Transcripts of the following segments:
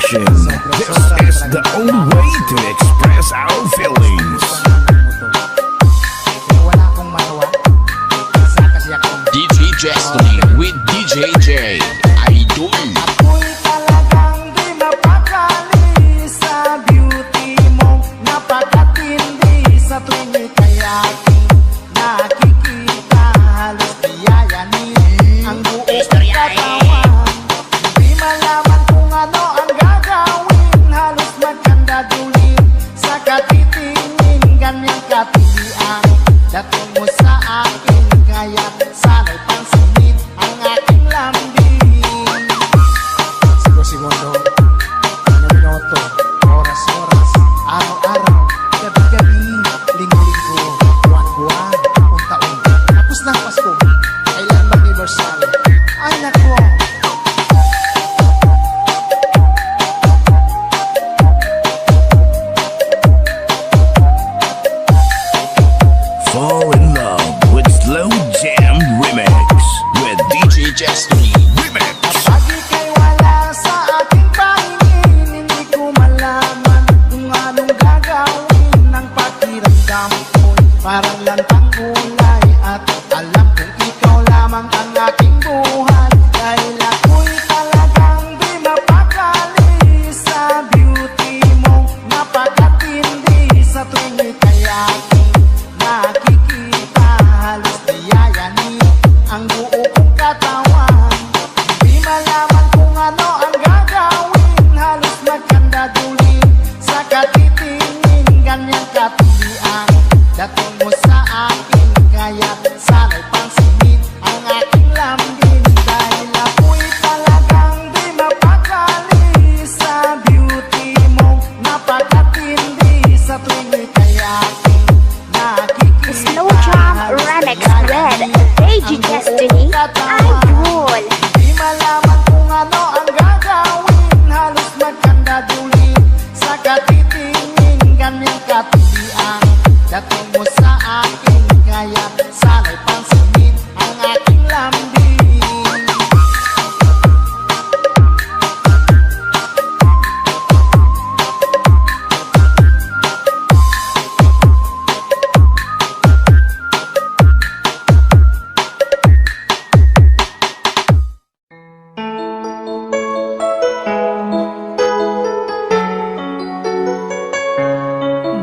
Production. This is the only way to express our feelings. DJ Destiny with DJ J. Idol. Ako'y talagang di mapakali sa beauty mo. Napakatindi sa tuwing ika'y aking nakikita. Halos diyayanin ang buong katawan. Di malaman kung ano ang gagawin. Halos magkandadulin sa katitingin. Ganyang katindi ang dating mo sa akin. Kaya sana'y pansinin ang aking lambing. Segundo, minuto, oras-oras, araw-araw, gabi-gabi, linggo-linggo, buwan-buwan, taon-taon. Tapos na ang Pasko, kailan mag-anniversary? Ay nako! Fall in love with Slow Jam Remix with DJ Destiny Remix. Kapag ika'y wala sa aking pahingin, hindi ko malaman kung anong gagawin. Ang pakiramdam ko'y parang lantang kulay. At alam kong ikaw lamang ang aking buhay. Dahil ako'y talagang di mapakali sa beauty mo. Napakatindi sa tuwing ika'y aking nakikita. Halos diyayanin ang buo kong katawan. Di malaman kung ano ang gagawin. Halos magkandadulin sa katitingin. Ganyang katindi ang dating mo sa akin. Kaya sana'y pansinin ang aking lambing. Dahil ako'y talagang di mapakali sa beauty mo. Napakatindi sa tuwing ika'y aking nakikita. Slow Jam Remix with DJ Destiny Idol. Di malaman kung ano ang gagawin. Halos magkandadulin sa katitingin. Ganyang katindi ang dating mo sa akin. Kaya sana'y pansinin ang aking lambing.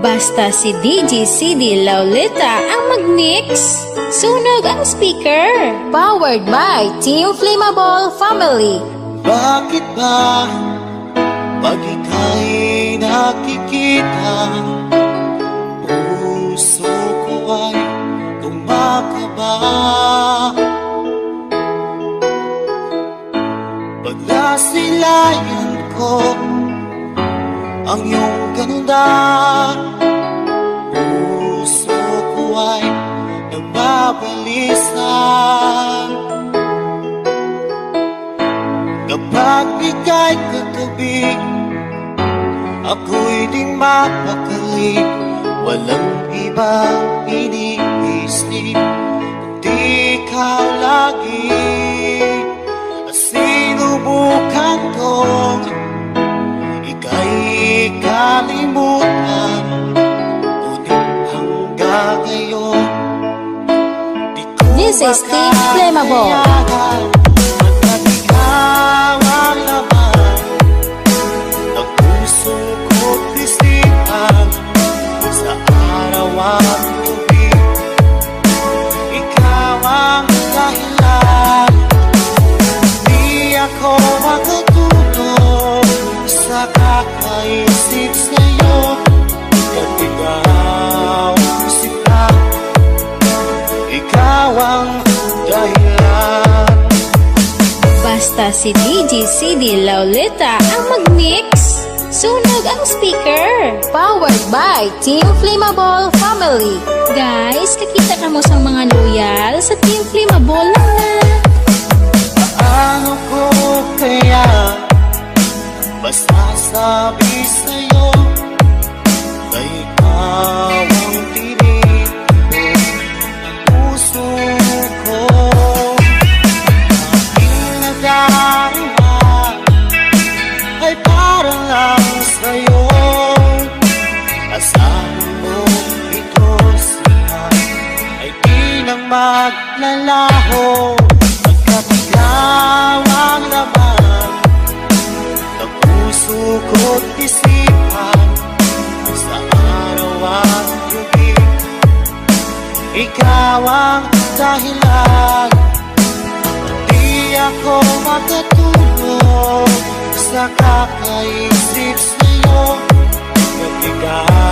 Basta si DJ CD Laulita ang mag-mix. Sunog ang speaker. Powered by Team Flammable Family. Bakit ba pag ika'y nakikita, puso ko ay kumakaba? Pag nasilayan ko ang iyong ganda, puso ko ay nagbabalisa. Kapag ika'y katabi, ako'y di mapakali. Walang ibang iniisip kundi ikaw lagi. At sinubukan kong ika'y kalimutan, ngunit hanggang ngayon di ko This is Team Flammable. Pagkat ikaw ang laman ng puso ko't isipan, sa araw at gabi, ikaw ang dahilan. Di ako makatulog sa kakaisip sa'yo. Pagkat ikaw isip lang, ikaw ang dahilan. Basta si DJ CD Laulita ang mag-mix. Sunog ang speaker. Powered by Team Flammable Family. Guys, nakita ka mo sa mga loyal sa Team Flammable lang na. Paano ko kaya basta sabi sa'yo na ikaw ang tinig ng puso ko? Aking nadarama ay parang naglalaho, nagkatigaw ang laman ng puso ko't isipan. Sa araw at gabi, ikaw ang dahilan. Hindi ako makatulog sa kakaisip sa'yo. Nagtigaw